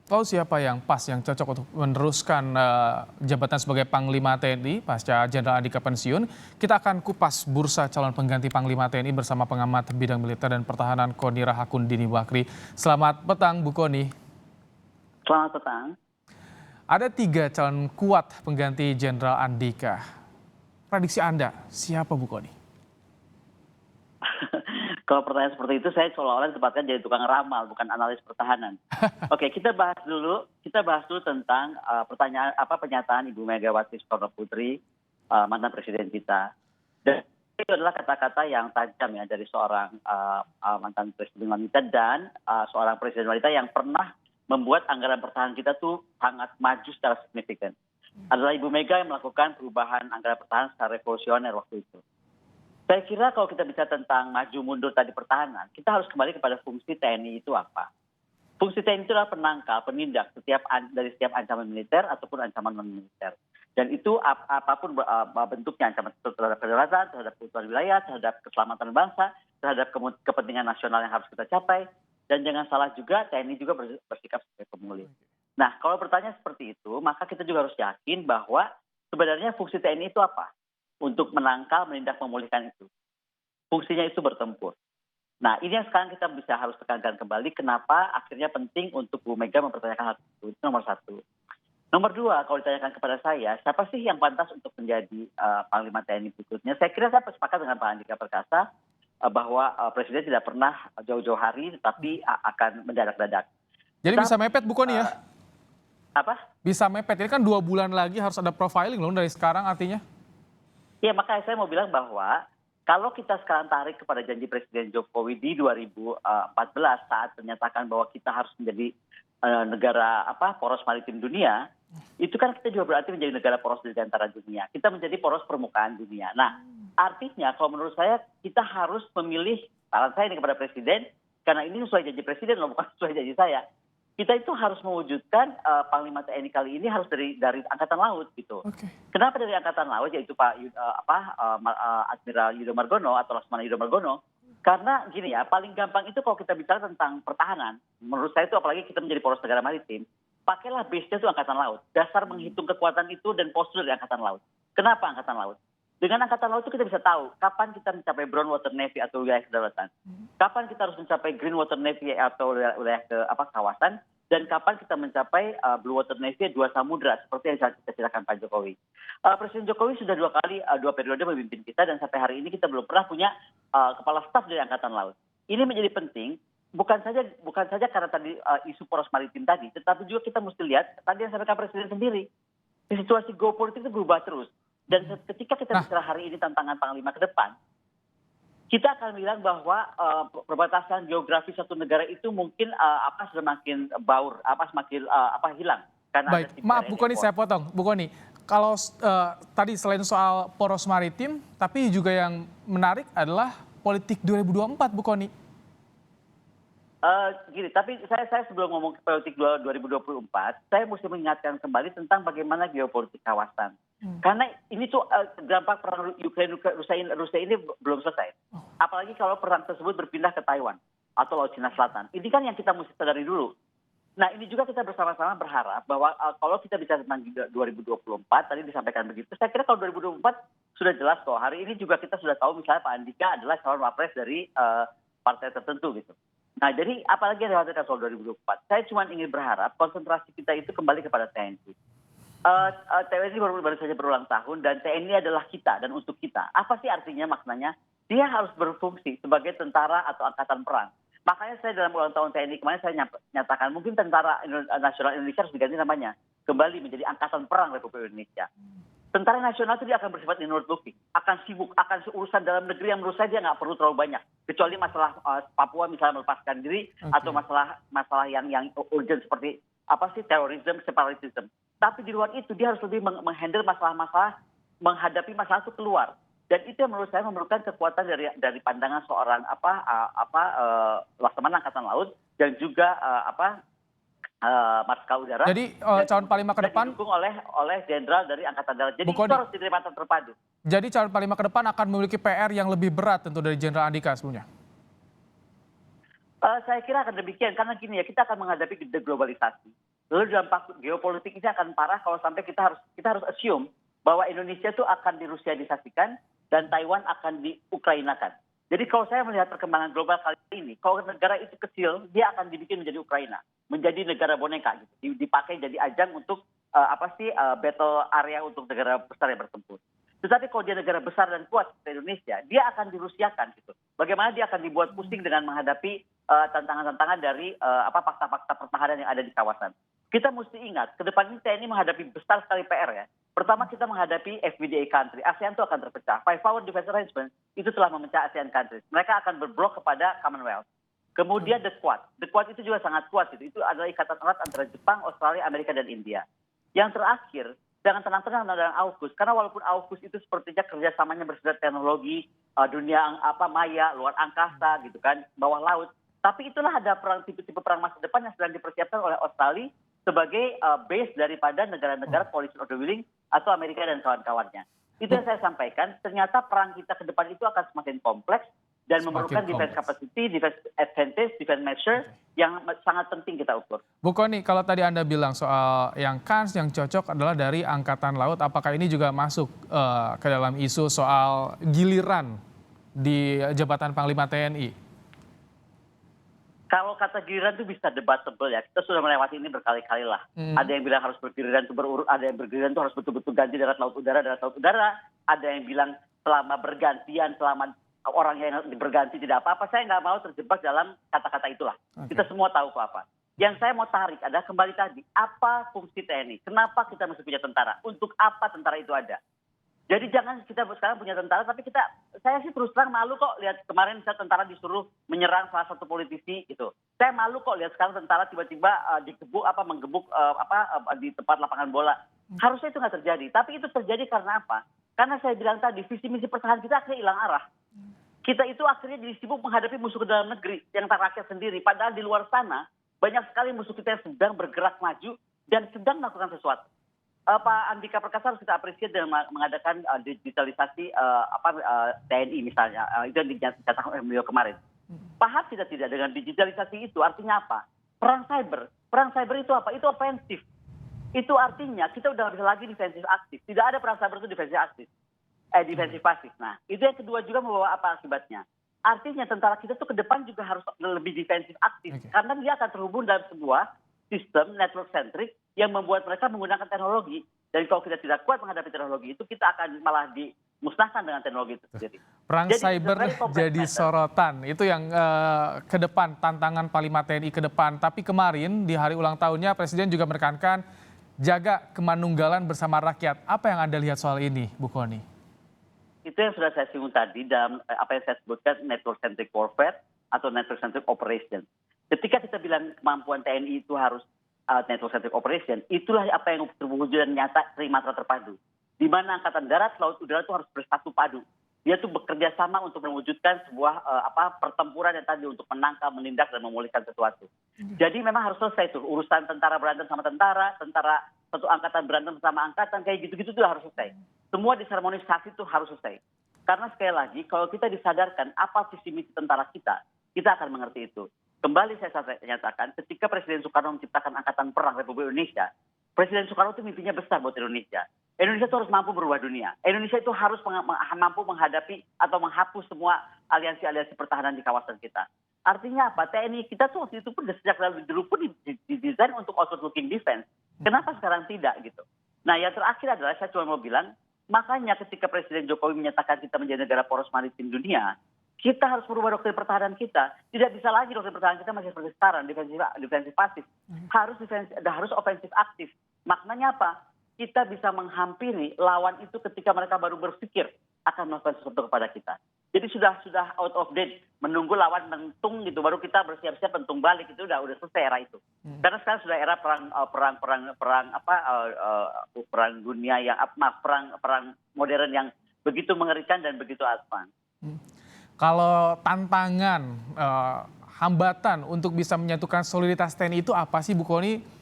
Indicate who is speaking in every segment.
Speaker 1: Lalu siapa yang pas, yang cocok untuk meneruskan jabatan sebagai Panglima TNI pasca Jenderal Andika pensiun? Kita akan kupas bursa calon pengganti Panglima TNI bersama pengamat bidang militer dan pertahanan Koni Rahakundini Bakri. Selamat petang, Bu Koni.
Speaker 2: Selamat petang.
Speaker 1: Ada 3 calon kuat pengganti Jenderal Andika. Prediksi Anda, siapa Bu Koni?
Speaker 2: Kalau pertanyaan seperti itu, saya seolah-olah ditempatkan jadi tukang ramal, bukan analis pertahanan. Oke, kita bahas dulu tentang pernyataan Ibu Megawati Soekarno Putri, mantan presiden kita. Dan itu adalah kata-kata yang tajam ya dari seorang mantan presiden wanita dan seorang presiden wanita yang pernah membuat anggaran pertahanan kita tuh sangat maju secara signifikan. Adalah Ibu Mega yang melakukan perubahan anggaran pertahanan secara revolusioner waktu itu. Saya kira kalau kita bicara tentang maju mundur tadi pertahanan, kita harus kembali kepada fungsi TNI itu apa. Fungsi TNI itu adalah penangkal, penindak dari setiap ancaman militer ataupun ancaman non-militer. Dan itu apapun bentuknya, ancaman terhadap kedaulatan, terhadap keutuhan wilayah, terhadap keselamatan bangsa, terhadap kepentingan nasional yang harus kita capai. Dan jangan salah juga, TNI juga bersikap sebagai pemulih. Nah, kalau pertanyaan seperti itu, maka kita juga harus yakin bahwa sebenarnya fungsi TNI itu apa? Untuk menangkal, menindak, memulihkan itu. Fungsinya itu bertempur. Nah, ini yang sekarang kita harus tekankan kembali kenapa akhirnya penting untuk Bu Mega mempertanyakan hal itu. Itu nomor 1. Nomor 2, kalau ditanyakan kepada saya, siapa sih yang pantas untuk menjadi Panglima TNI berikutnya? Saya kira saya sepakat dengan Pak Andika Perkasa bahwa Presiden tidak pernah jauh-jauh hari, tetapi akan mendadak-dadak.
Speaker 1: Jadi bisa mepet Bu Koni ya?
Speaker 2: Apa?
Speaker 1: Bisa mepet, ini kan 2 bulan lagi harus ada profiling loh dari sekarang artinya.
Speaker 2: Ya, makanya saya mau bilang bahwa kalau kita sekarang tarik kepada janji Presiden Jokowi di 2014 saat menyatakan bahwa kita harus menjadi negara poros maritim dunia, itu kan kita juga berarti menjadi negara poros di antara dunia. Kita menjadi poros permukaan dunia. Nah, artinya kalau menurut saya kita harus memilih, saran saya ini kepada Presiden, karena ini sesuai janji Presiden loh, bukan sesuai janji saya. Kita itu harus mewujudkan Panglima TNI kali ini harus dari Angkatan Laut gitu. Okay. Kenapa dari Angkatan Laut, yaitu Pak Admiral Yudo Margono atau Laksamana Yudo Margono? Karena gini ya, paling gampang itu kalau kita bicara tentang pertahanan, menurut saya itu apalagi kita menjadi poros negara maritim, pakailah base-nya itu Angkatan Laut. Dasar menghitung kekuatan itu dan postur dari Angkatan Laut. Kenapa Angkatan Laut? Dengan Angkatan Laut itu kita bisa tahu kapan kita mencapai Brown Water Navy atau wilayah kedaulatan. Kapan kita harus mencapai Green Water Navy atau wilayah kawasan. Dan kapan kita mencapai Blue Water Navy 2 samudra seperti yang kita ceritakan Pak Jokowi. Presiden Jokowi sudah 2 periode memimpin kita dan sampai hari ini kita belum pernah punya kepala staf dari Angkatan Laut. Ini menjadi penting bukan saja karena tadi isu poros maritim tadi, tetapi juga kita mesti lihat tadi yang sampaikan Presiden sendiri. Situasi geopolitik itu berubah terus. Dan ketika kita bicara hari ini tantangan Panglima ke depan, kita akan bilang bahwa perbatasan geografi satu negara itu mungkin semakin baur, semakin hilang. Karena
Speaker 1: baik, maaf Bu Koni saya potong. Bu Koni, kalau tadi selain soal poros maritim, tapi juga yang menarik adalah politik 2024 Bu Koni.
Speaker 2: Gini, tapi saya sebelum ngomong ke politik 2024, saya mesti mengingatkan kembali tentang bagaimana geopolitik kawasan. Karena ini tuh dampak perang Rusia ini belum selesai. Apalagi kalau perang tersebut berpindah ke Taiwan atau Laut Cina Selatan. Ini kan yang kita mesti sadari dulu. Nah, ini juga kita bersama-sama berharap bahwa kalau kita bicara tentang 2024, tadi disampaikan begitu, saya kira kalau 2024 sudah jelas kok. Hari ini juga kita sudah tahu misalnya Pak Andika adalah calon wapres dari partai tertentu gitu. Nah, jadi apalagi yang dikhawatirkan soal 2024. Saya cuma ingin berharap konsentrasi kita itu kembali kepada TNI. TNI baru saja berulang tahun dan TNI adalah kita dan untuk kita. Apa sih artinya maknanya? Dia harus berfungsi sebagai tentara atau angkatan perang. Makanya saya dalam ulang tahun TNI kemarin saya nyatakan mungkin Tentara Nasional Indonesia harus diganti namanya. Kembali menjadi Angkatan Perang Republik Indonesia. Tentara nasional itu dia akan bersifat inward looking, akan sibuk, akan urusan dalam negeri yang menurut saya dia nggak perlu terlalu banyak, kecuali masalah Papua misalnya melepaskan diri atau masalah yang urgent seperti terorisme, separatisme. Tapi di luar itu dia harus lebih menghandle masalah-masalah, menghadapi masalah itu keluar. Dan itu yang menurut saya memerlukan kekuatan dari pandangan seorang Laksamana Angkatan Laut dan juga Marskal Udara.
Speaker 1: Jadi calon Panglima ke depan
Speaker 2: didukung oleh jenderal dari Angkatan Darat. Jadi itu harus diterima terpadu.
Speaker 1: Jadi calon Panglima ke depan akan memiliki PR yang lebih berat tentu dari Jenderal Andika sebelumnya.
Speaker 2: Saya kira akan demikian karena gini ya, kita akan menghadapi globalisasi. Lalu dampak geopolitik ini akan parah kalau sampai kita harus assume bahwa Indonesia itu akan dirusianisasikan dan Taiwan akan diukrainakan. Jadi kalau saya melihat perkembangan global kali ini, kalau negara itu kecil, dia akan dibikin menjadi Ukraina, menjadi negara boneka, gitu. Dipakai jadi ajang untuk battle area untuk negara besar yang bertempur. Tetapi kalau dia negara besar dan kuat seperti Indonesia, dia akan dirusiakan gitu. Bagaimana dia akan dibuat pusing dengan menghadapi tantangan-tantangan dari fakta-fakta pertahanan yang ada di kawasan. Kita mesti ingat, ke depan ini TNI menghadapi besar sekali PR ya. Pertama kita menghadapi FBDA country, ASEAN itu akan terpecah. Five Power Defense Arrangement itu telah memecah ASEAN countries. Mereka akan berblok kepada Commonwealth. Kemudian The Quad itu juga sangat kuat gitu. Itu adalah ikatan erat antara Jepang, Australia, Amerika dan India. Yang terakhir, jangan tenang-tenang dalam AUKUS, karena walaupun AUKUS itu sepertinya kerjasamanya bersifat teknologi, dunia maya, luar angkasa gitu kan, bawah laut. Tapi itulah ada tipe perang masa depan yang sedang dipersiapkan oleh Australia sebagai base daripada negara-negara coalition of the willing atau Amerika dan kawan-kawannya. Itu yang saya sampaikan, ternyata perang kita ke depan itu akan semakin kompleks dan memerlukan defense capacity, defense advantage, defense measure yang sangat penting kita ukur.
Speaker 1: Bu Kony, kalau tadi Anda bilang soal yang kans yang cocok adalah dari Angkatan Laut, apakah ini juga masuk ke dalam isu soal giliran di jabatan Panglima TNI?
Speaker 2: Kalau kata giliran itu bisa debatable ya. Kita sudah melewati ini berkali-kali lah. Ada yang bilang harus bergiliran itu berurut, ada yang bergiliran itu harus betul-betul ganti darat laut udara. Ada yang bilang selama bergantian, selama orang yang berganti tidak apa-apa. Saya nggak mau terjebak dalam kata-kata itulah. Okay. Kita semua tahu apa. Yang saya mau tarik adalah kembali tadi, apa fungsi TNI? Kenapa kita mesti punya tentara? Untuk apa tentara itu ada? Jadi jangan kita sekarang punya tentara, tapi saya sih terus terang malu kok lihat kemarin saya tentara disuruh menyerang salah satu politisi gitu. Saya malu kok lihat sekarang tentara tiba-tiba menggebuk di tempat lapangan bola. Harusnya itu nggak terjadi, tapi itu terjadi karena apa? Karena saya bilang tadi visi misi pertahanan kita akhirnya hilang arah. Kita itu akhirnya disibuk menghadapi musuh ke dalam negeri yang rakyat sendiri. Padahal di luar sana banyak sekali musuh kita yang sedang bergerak maju dan sedang melakukan sesuatu. Pak Andika Perkasa harus kita apresiasi dengan mengadakan digitalisasi TNI misalnya. Itu yang dicatat oleh beliau kemarin. Paham tidak dengan digitalisasi itu artinya apa? Perang cyber. Perang cyber itu apa? Itu ofensif. Itu artinya kita udah nggak bisa lagi defensif aktif. Tidak ada perang cyber itu defensif aktif. Defensif pasif. Nah, itu yang kedua juga membawa apa akibatnya? Artinya tentara kita tuh ke depan juga harus lebih defensif aktif. Okay. Karena dia akan terhubung dalam sebuah sistem network centric yang membuat mereka menggunakan teknologi. Dan kalau kita tidak kuat menghadapi teknologi itu, kita akan malah dimusnahkan dengan teknologi itu sendiri.
Speaker 1: Perang cyber jadi sorotan. Itu yang ke depan, tantangan Panglima TNI ke depan. Tapi kemarin di hari ulang tahunnya Presiden juga menekankan jaga kemanunggalan bersama rakyat. Apa yang Anda lihat soal ini, Bu Kony?
Speaker 2: Itu yang sudah saya singgung tadi dalam apa yang saya sebutkan network centric warfare atau network centric operation. Ketika kita bilang kemampuan TNI itu harus network centric operation, itulah apa yang terwujud dan nyata Trimatra terpadu. Di mana Angkatan Darat, Laut, Udara itu harus bersatu padu. Dia tuh bekerja sama untuk mewujudkan sebuah pertempuran yang tadi untuk menangkap, menindak dan memulihkan sesuatu. Jadi memang harus selesai tuh urusan tentara berantem sama tentara satu angkatan berantem sama angkatan kayak gitu-gitu tuh harus selesai. Semua disharmonisasi tuh harus selesai. Karena sekali lagi kalau kita disadarkan apa visi misi tentara kita akan mengerti itu. Kembali saya nyatakan, ketika Presiden Soekarno menciptakan Angkatan Perang Republik Indonesia, Presiden Soekarno itu mimpinya besar buat Indonesia. Indonesia itu harus mampu berubah dunia. Indonesia itu harus mampu menghadapi atau menghapus semua aliansi-aliansi pertahanan di kawasan kita. Artinya apa? TNI kita tuh waktu itu pun sejak dulu pun didesain untuk outward looking defense. Kenapa sekarang tidak gitu? Nah yang terakhir adalah saya cuma mau bilang, makanya ketika Presiden Jokowi menyatakan kita menjadi negara poros maritim dunia, kita harus merubah doktrin pertahanan kita. Tidak bisa lagi doktrin pertahanan kita masih seperti sekarang, defensif pasif. Harus ofensif aktif. Maknanya apa? Kita bisa menghampiri lawan itu ketika mereka baru berpikir akan melakukan sesuatu kepada kita. Jadi sudah out of date, menunggu lawan mentung gitu, baru kita bersiap-siap mentung balik, itu udah selesai era itu. Karena sekarang sudah era perang dunia yang perang modern yang begitu mengerikan dan begitu advance.
Speaker 1: Kalau tantangan, hambatan untuk bisa menyatukan soliditas TNI itu apa sih Bu Kony?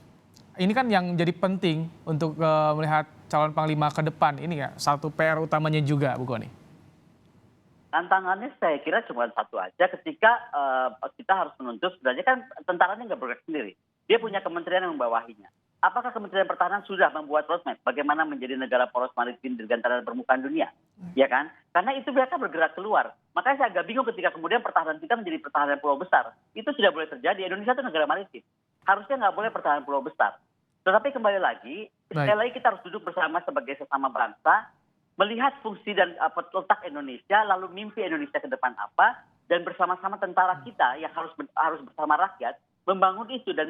Speaker 1: Ini kan yang jadi penting untuk melihat calon Panglima ke depan. Ini ya satu PR utamanya juga Bu Kony.
Speaker 2: Tantangannya saya kira cuma satu aja ketika kita harus menuntut, sebenarnya kan tentaranya nggak bergerak sendiri. Dia punya kementerian yang membawahinya. Apakah Kementerian Pertahanan sudah membuat roadmap bagaimana menjadi negara poros maritim dirgantara permukaan dunia? Ya kan? Karena itu mereka bergerak keluar. Makanya saya agak bingung ketika kemudian pertahanan kita menjadi pertahanan pulau besar. Itu tidak boleh terjadi. Indonesia itu negara maritim. Harusnya nggak boleh pertahanan pulau besar. Tetapi kembali lagi, sekali lagi kita harus duduk bersama sebagai sesama bangsa, melihat fungsi dan letak Indonesia, lalu mimpi Indonesia ke depan apa, dan bersama-sama tentara kita yang harus bersama rakyat membangun itu dan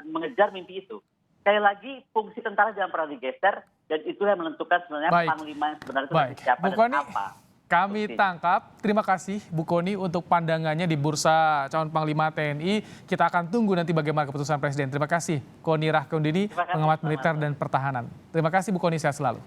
Speaker 2: mengejar mimpi itu. Sekali lagi, fungsi tentara jangan pernah digeser, dan itu yang menentukan sebenarnya panglima yang sebenarnya itu siapa dan apa.
Speaker 1: Kami tangkap. Terima kasih Bu Kony untuk pandangannya di bursa calon Panglima TNI. Kita akan tunggu nanti bagaimana keputusan Presiden. Terima kasih Kony Rahakundini, pengamat militer dan pertahanan. Terima kasih Bu Kony, sehat selalu.